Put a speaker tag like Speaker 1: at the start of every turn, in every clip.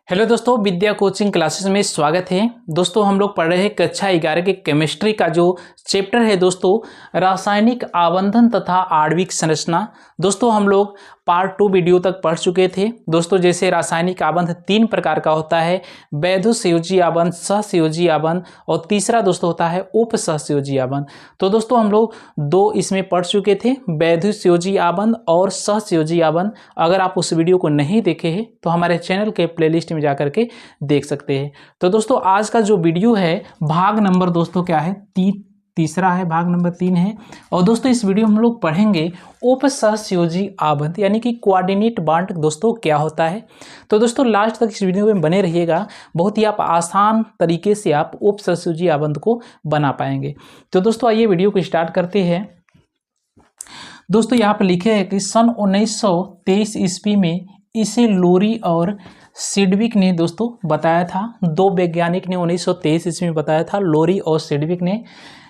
Speaker 1: Hello दोस्तों, विद्या coaching classes में स्वागत है। दोस्तों हम लोग पढ़ रहे हैं कक्षा 11 के केमिस्ट्री का जो चैप्टर है दोस्तों, रासायनिक आबंधन तथा आणविक संरचना। दोस्तों हम लोग पार्ट 2 वीडियो तक पढ़ चुके थे। दोस्तों जैसे रासायनिक आबंध 3 प्रकार का होता है, वैधसहयोजी आबंध, सहसहयोजी आबंध और तीसरा दोस्तों होता है उपसहसहयोजी आबंध। तो दोस्तों हम लोग 2 इसमें पढ़ चुके थे, वैधसहयोजी आबंध और सहसहयोजी आबंध। अगर आप उस वीडियो को नहीं देखे हैं तो हमारे चैनल के प्लेलिस्ट में जाकर के देख सकते हैं। तो दोस्तों आज का जो वीडियो है भाग नंबर दोस्तों क्या है, तीसरा है, भाग नंबर 3 है। और दोस्तों इस वीडियो में हम लोग पढ़ेंगे उपसहसहयोजी आबंध यानी कि कोऑर्डिनेट बॉन्ड दोस्तों क्या होता है। तो दोस्तों लास्ट तक इस वीडियो में बने रहिएगा, बहुत ही आप आसान तरीके से आप उपसहसहयोजी आबंध को बना पाएंगे। तो दोस्तों आइए वीडियो को स्टार्ट करते हैं। दोस्तों यहाँ पर लिखे है कि सन 1923 ईस्वी में इसे लोरी और सिडविक ने दोस्तों बताया था। 2 वैज्ञानिक ने 1923 ईस्वी में बताया था, लोरी और सिडविक ने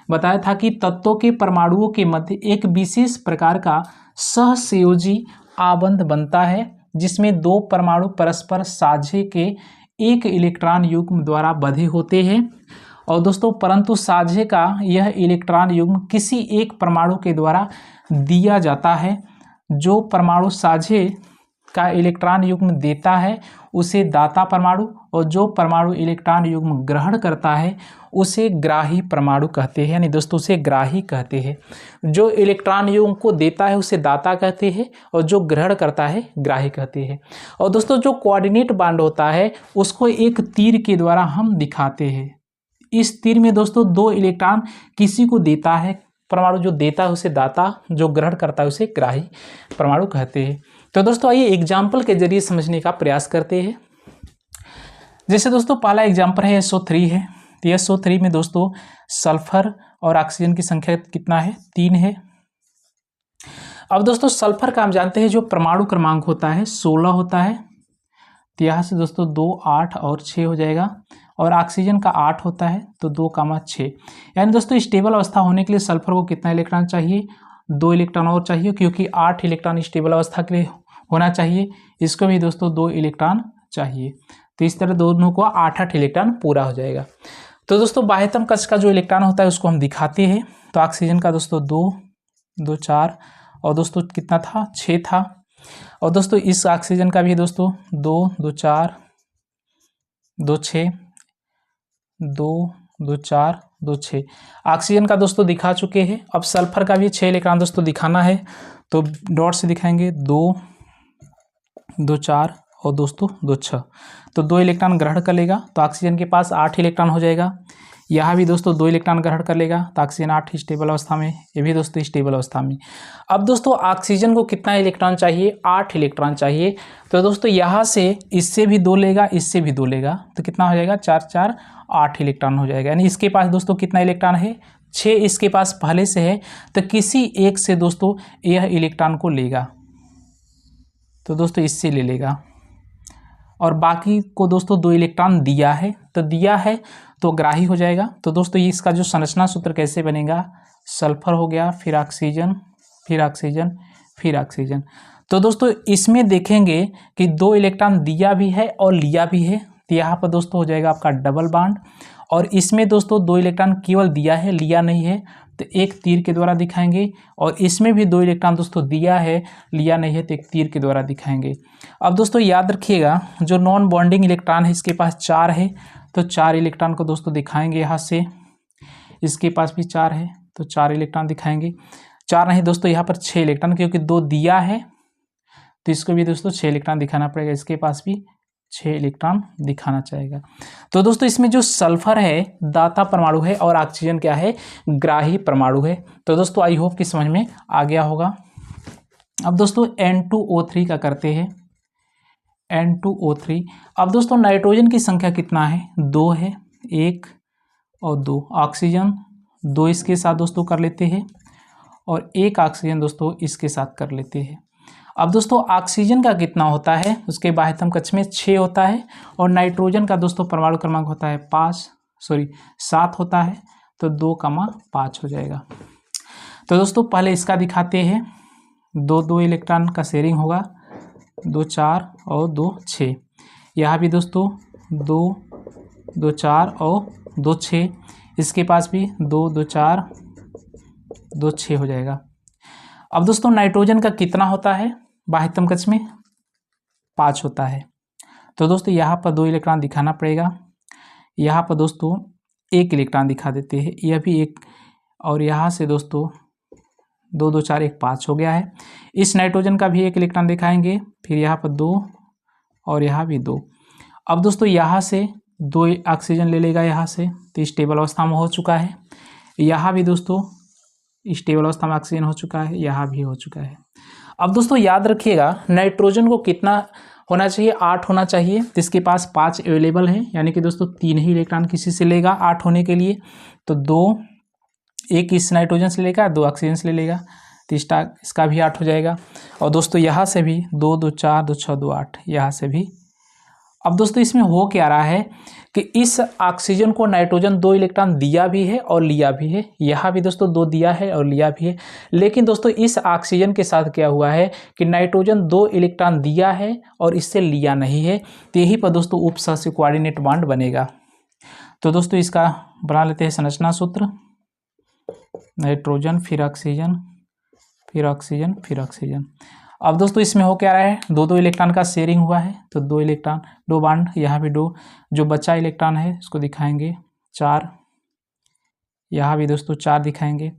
Speaker 1: बताया था कि तत्वों के परमाणुओं के मध्य एक विशेष प्रकार का सहसहयोजी आबंध बनता है जिसमें 2 परमाणु परस्पर साझे के एक इलेक्ट्रॉन युग्म द्वारा बंधे होते हैं। और दोस्तों परंतु साझे का यह इलेक्ट्रॉन युग्म किसी एक परमाणु के द्वारा दिया जाता है। जो परमाणु साझे का इलेक्ट्रॉन युग्म देता है उसे दाता परमाणु, और जो परमाणु इलेक्ट्रॉन युग्म ग्रहण करता है उसे ग्राही परमाणु कहते हैं। यानी दोस्तों उसे ग्राही कहते हैं। जो इलेक्ट्रॉन युग्म को देता है उसे दाता कहते हैं और जो ग्रहण करता है ग्राही कहते हैं। और दोस्तों जो कोऑर्डिनेट बॉन्ड होता है उसको एक तीर के द्वारा हम दिखाते हैं। इस तीर में दोस्तों 2 इलेक्ट्रॉन किसी को देता है परमाणु, जो देता है उसे दाता, जो ग्रहण करता है उसे ग्राही परमाणु कहते हैं। तो दोस्तों आइए एग्जाम्पल के जरिए समझने का प्रयास करते हैं। जैसे दोस्तों पहला एग्जाम्पल है SO3 है। तो SO3 में दोस्तों सल्फर और ऑक्सीजन की संख्या कितना है, 3 है। अब दोस्तों सल्फर का हम जानते हैं जो परमाणु क्रमांक होता है 16 होता है। तो यहाँ से दोस्तों 2, 8 और 6 हो जाएगा। और ऑक्सीजन का 8 होता है तो 2, 6। यानी दोस्तों स्टेबल अवस्था होने के लिए सल्फर को कितना इलेक्ट्रॉन चाहिए, 2 इलेक्ट्रॉन और चाहिए, क्योंकि 8 इलेक्ट्रॉन स्टेबल अवस्था के लिए होना चाहिए। इसको भी दोस्तों 2 इलेक्ट्रॉन चाहिए। तो इस तरह दोनों को 8-8 इलेक्ट्रॉन पूरा हो जाएगा। तो दोस्तों बाह्यतम कक्ष का जो इलेक्ट्रॉन होता है उसको हम दिखाते हैं। तो ऑक्सीजन का दोस्तों 2, 2, 4 और दोस्तों कितना था, 6 था। और दोस्तों इस ऑक्सीजन का भी दोस्तों 2, 2, 4, 2, 6, 2, 2, 4, 2, 6 ऑक्सीजन का दोस्तों दिखा चुके हैं। अब सल्फर का भी 6 इलेक्ट्रॉन दोस्तों दिखाना है। तो डॉट से दिखाएंगे 2, 2, 4 और दोस्तों 2, 6। तो 2 इलेक्ट्रॉन ग्रहण कर लेगा तो ऑक्सीजन के पास 8 इलेक्ट्रॉन हो जाएगा। यहाँ भी दोस्तों 2 इलेक्ट्रॉन ग्रहण कर लेगा तो ऑक्सीजन 8 स्टेबल अवस्था में, ये भी दोस्तों स्टेबल अवस्था में। अब दोस्तों ऑक्सीजन को कितना इलेक्ट्रॉन चाहिए, 8 इलेक्ट्रॉन चाहिए। तो दोस्तों यहाँ से इससे भी 2 लेगा, इससे भी 2 लेगा तो कितना हो जाएगा, 4, 4, 8 इलेक्ट्रॉन हो जाएगा। यानी इसके पास दोस्तों कितना इलेक्ट्रॉन है, 6 इसके पास पहले से है। तो किसी एक से दोस्तों यह इलेक्ट्रॉन को लेगा, तो दोस्तों इससे ले लेगा। और बाकी को दोस्तों 2 इलेक्ट्रॉन दिया है, तो दिया है तो ग्राही हो जाएगा। तो दोस्तों ये इसका जो संरचना सूत्र कैसे बनेगा, सल्फर हो गया, फिर ऑक्सीजन, फिर ऑक्सीजन, फिर ऑक्सीजन। तो दोस्तों इसमें देखेंगे कि 2 इलेक्ट्रॉन दिया भी है और लिया भी है। तो यहाँ पर दोस्तों हो जाएगा आपका डबल बॉन्ड। और इसमें दोस्तों 2 इलेक्ट्रॉन केवल दिया है, लिया नहीं है, तो एक तीर के द्वारा दिखाएंगे। और इसमें भी 2 इलेक्ट्रॉन दोस्तों दिया है, लिया नहीं है, तो एक तीर के द्वारा दिखाएंगे। अब दोस्तों याद रखिएगा जो नॉन बॉन्डिंग इलेक्ट्रॉन है इसके पास 4 है, तो 4 इलेक्ट्रॉन को दोस्तों दिखाएंगे यहाँ से। इसके पास भी 4 है तो 4 इलेक्ट्रॉन दिखाएंगे। 4 नहीं दोस्तों यहाँ पर 6 इलेक्ट्रॉन, क्योंकि 2 दिया है तो इसको भी दोस्तों 6 इलेक्ट्रॉन दिखाना पड़ेगा। इसके पास भी 6 इलेक्ट्रॉन दिखाना चाहेगा। तो दोस्तों इसमें जो सल्फर है दाता परमाणु है और ऑक्सीजन क्या है, ग्राही परमाणु है। तो दोस्तों आई होप कि समझ में आ गया होगा। अब दोस्तों N2O3 का करते हैं, N2O3। अब दोस्तों नाइट्रोजन की संख्या कितना है, 2 है, 1 और 2। ऑक्सीजन 2 इसके साथ दोस्तों कर लेते हैं और 1 ऑक्सीजन दोस्तों इसके साथ कर लेते हैं। अब दोस्तों ऑक्सीजन का कितना होता है, उसके बाह्यतम कक्ष में 6 होता है और नाइट्रोजन का दोस्तों परमाणु क्रमांक होता है 7 होता है। तो 2, 5 हो जाएगा। तो दोस्तों पहले इसका दिखाते हैं। 2 इलेक्ट्रॉन का शेयरिंग होगा, 2, 4 और 2, 6। यहाँ भी दोस्तों 2 2 4 और 2 6, इसके पास भी 2 2 4 2 6 हो जाएगा। अब दोस्तों नाइट्रोजन का कितना होता है बाह्यतम कक्ष में? 5 होता है। तो दोस्तों यहाँ पर 2 इलेक्ट्रॉन दिखाना पड़ेगा, यहाँ पर दोस्तों 1 इलेक्ट्रॉन दिखा देते हैं, यह भी 1, और यहाँ से दोस्तों 2 2 4 1 5 हो गया है। इस नाइट्रोजन का भी 1 इलेक्ट्रॉन दिखाएंगे, फिर यहाँ पर 2 और यहाँ भी 2। अब दोस्तों यहाँ से 2 ऑक्सीजन ले लेगा यहाँ से, तो स्टेबल अवस्था में हो चुका है। यहाँ भी दोस्तों स्टेबल अवस्था में ऑक्सीजन हो चुका है, यहाँ भी हो चुका है। अब दोस्तों याद रखिएगा नाइट्रोजन को कितना होना चाहिए? 8 होना चाहिए। तो इसके पास 5 अवेलेबल है, यानी कि दोस्तों 3 ही इलेक्ट्रॉन किसी से लेगा 8 होने के लिए। तो 2 1 इस नाइट्रोजन से लेगा, 2 ऑक्सीजन से ले लेगा, तो इसका भी 8 हो जाएगा। और दोस्तों यहाँ से भी 2 2 4 2 6 2 8, यहाँ से भी। अब दोस्तों इसमें हो क्या रहा है कि इस ऑक्सीजन को नाइट्रोजन 2 इलेक्ट्रॉन दिया भी है और लिया भी है, यहाँ भी दोस्तों 2 दिया है और लिया भी है। लेकिन दोस्तों इस ऑक्सीजन के साथ क्या हुआ है कि नाइट्रोजन 2 इलेक्ट्रॉन दिया है और इससे लिया नहीं है, तो यहीं पर दोस्तों उपसहस्य कोऑर्डिनेट बॉन्ड बनेगा। तो दोस्तों इसका बना लेते हैं संरचना सूत्र। नाइट्रोजन फिर ऑक्सीजन फिर ऑक्सीजन फिर ऑक्सीजन। अब दोस्तों इसमें हो क्या रहा है? 2 2 इलेक्ट्रॉन का शेयरिंग हुआ है, तो 2 इलेक्ट्रॉन 2 बॉन्ड, यहाँ भी 2। जो बचा इलेक्ट्रॉन है इसको दिखाएंगे 4, यहाँ भी दोस्तों 4 दिखाएंगे।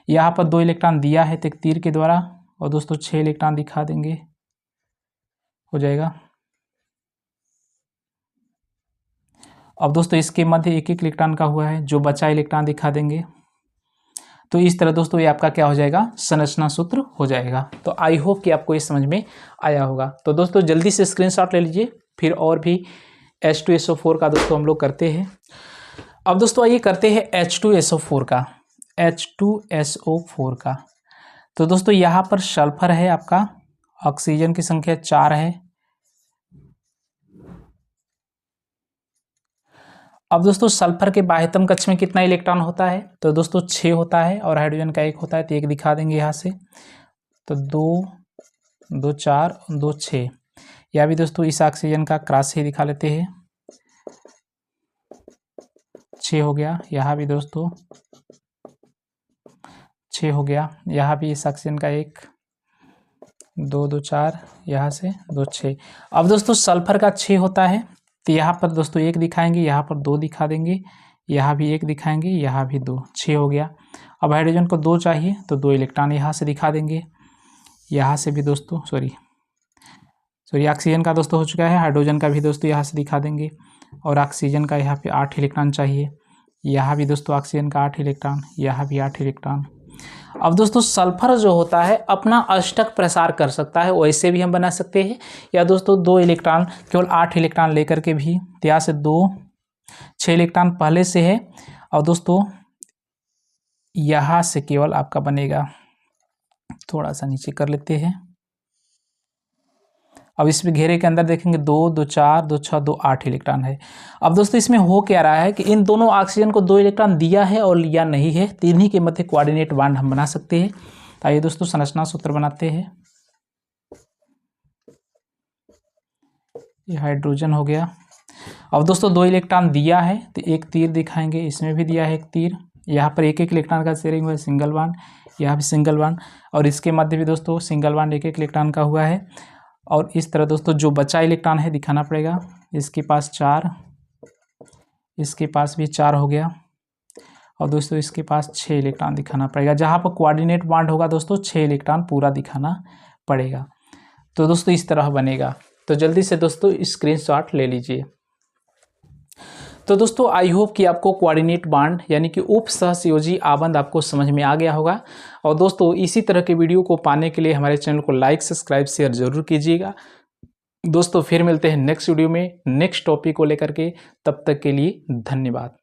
Speaker 1: यहाँ पर 2 इलेक्ट्रॉन दिया है तो एक तीर के द्वारा, और दोस्तों 6 इलेक्ट्रॉन दिखा देंगे, हो जाएगा। अब दोस्तों इसके मध्य 1 1 इलेक्ट्रॉन का हुआ है, जो बचा इलेक्ट्रॉन दिखा देंगे। तो इस तरह दोस्तों ये आपका क्या हो जाएगा? संरचना सूत्र हो जाएगा। तो आई होप कि आपको ये समझ में आया होगा। तो दोस्तों जल्दी से स्क्रीनशॉट ले लीजिए, फिर और भी H2SO4 का दोस्तों हम लोग करते हैं। अब दोस्तों आइए करते हैं H2SO4 का। H2SO4 का तो दोस्तों यहाँ पर सल्फर है आपका, ऑक्सीजन की संख्या 4 है। अब दोस्तों सल्फर के बाह्यतम कक्ष में कितना इलेक्ट्रॉन होता है? तो दोस्तों 6 होता है, और हाइड्रोजन का 1 होता है, तो 1 दिखा देंगे यहाँ से। तो 2 2 4 2 6, या भी दोस्तों इस ऑक्सीजन का क्रॉस ही दिखा लेते हैं, 6 हो गया। यहाँ भी दोस्तों 6 हो गया, यहाँ भी इस ऑक्सीजन का 1 2 2 4, यहाँ से 2 6। अब दोस्तों सल्फर का 6 होता है, तो यहाँ पर दोस्तों 1 दिखाएंगे, यहाँ पर 2 दिखा देंगे, यहाँ भी 1 दिखाएंगे, यहाँ भी 2, 6 हो गया। अब हाइड्रोजन को 2 चाहिए, तो 2 इलेक्ट्रॉन यहाँ से दिखा देंगे, यहाँ से भी दोस्तों सॉरी ऑक्सीजन का दोस्तों हो चुका है, हाइड्रोजन का भी दोस्तों यहाँ से दिखा देंगे। और ऑक्सीजन का यहाँ पे 8 इलेक्ट्रॉन चाहिए, यहाँ भी दोस्तों ऑक्सीजन का 8 इलेक्ट्रॉन, यहाँ भी 8 इलेक्ट्रॉन। अब दोस्तों सल्फर जो होता है अपना अष्टक प्रसार कर सकता है, वैसे भी हम बना सकते हैं, या दोस्तों 2 इलेक्ट्रॉन केवल 8 इलेक्ट्रॉन लेकर के भी, यहाँ से 2 6 इलेक्ट्रॉन पहले से है, और दोस्तों यहाँ से केवल आपका बनेगा, थोड़ा सा नीचे कर लेते हैं। अब इसमें घेरे के अंदर देखेंगे 2 2 4 2 6 2 8 इलेक्ट्रॉन है। अब दोस्तों इसमें हो क्या रहा है कि इन दोनों ऑक्सीजन को 2 इलेक्ट्रॉन दिया है और लिया नहीं है, तो इन्हीं के मध्य कोऑर्डिनेट बॉन्ड हम बना सकते हैं। आइए दोस्तों संरचना सूत्र बनाते हैं। ये हाइड्रोजन हो गया। अब दोस्तों 2 इलेक्ट्रॉन दिया है, तो 1 तीर दिखाएंगे, इसमें भी दिया है 1 तीर, यहाँ पर 1 1 इलेक्ट्रॉन का शेयरिंग हुआ है, सिंगल बॉन्ड, यहाँ भी सिंगल बॉन्ड, और इसके मध्य भी दोस्तों सिंगल बॉन्ड 1 1 इलेक्ट्रॉन का हुआ है। और इस तरह दोस्तों जो बचा इलेक्ट्रॉन है दिखाना पड़ेगा, इसके पास 4, इसके पास भी 4 हो गया, और दोस्तों इसके पास 6 इलेक्ट्रॉन दिखाना पड़ेगा। जहाँ पर कोऑर्डिनेट बॉन्ड होगा दोस्तों 6 इलेक्ट्रॉन पूरा दिखाना पड़ेगा। तो दोस्तों इस तरह बनेगा। तो जल्दी से दोस्तों स्क्रीनशॉट ले लीजिए। तो दोस्तों आई होप कि आपको कोऑर्डिनेट बॉन्ड यानी कि उप सहसंयोजी आबंध आपको समझ में आ गया होगा। और दोस्तों इसी तरह के वीडियो को पाने के लिए हमारे चैनल को लाइक सब्सक्राइब शेयर जरूर कीजिएगा। दोस्तों फिर मिलते हैं नेक्स्ट वीडियो में नेक्स्ट टॉपिक को लेकर के, तब तक के लिए धन्यवाद।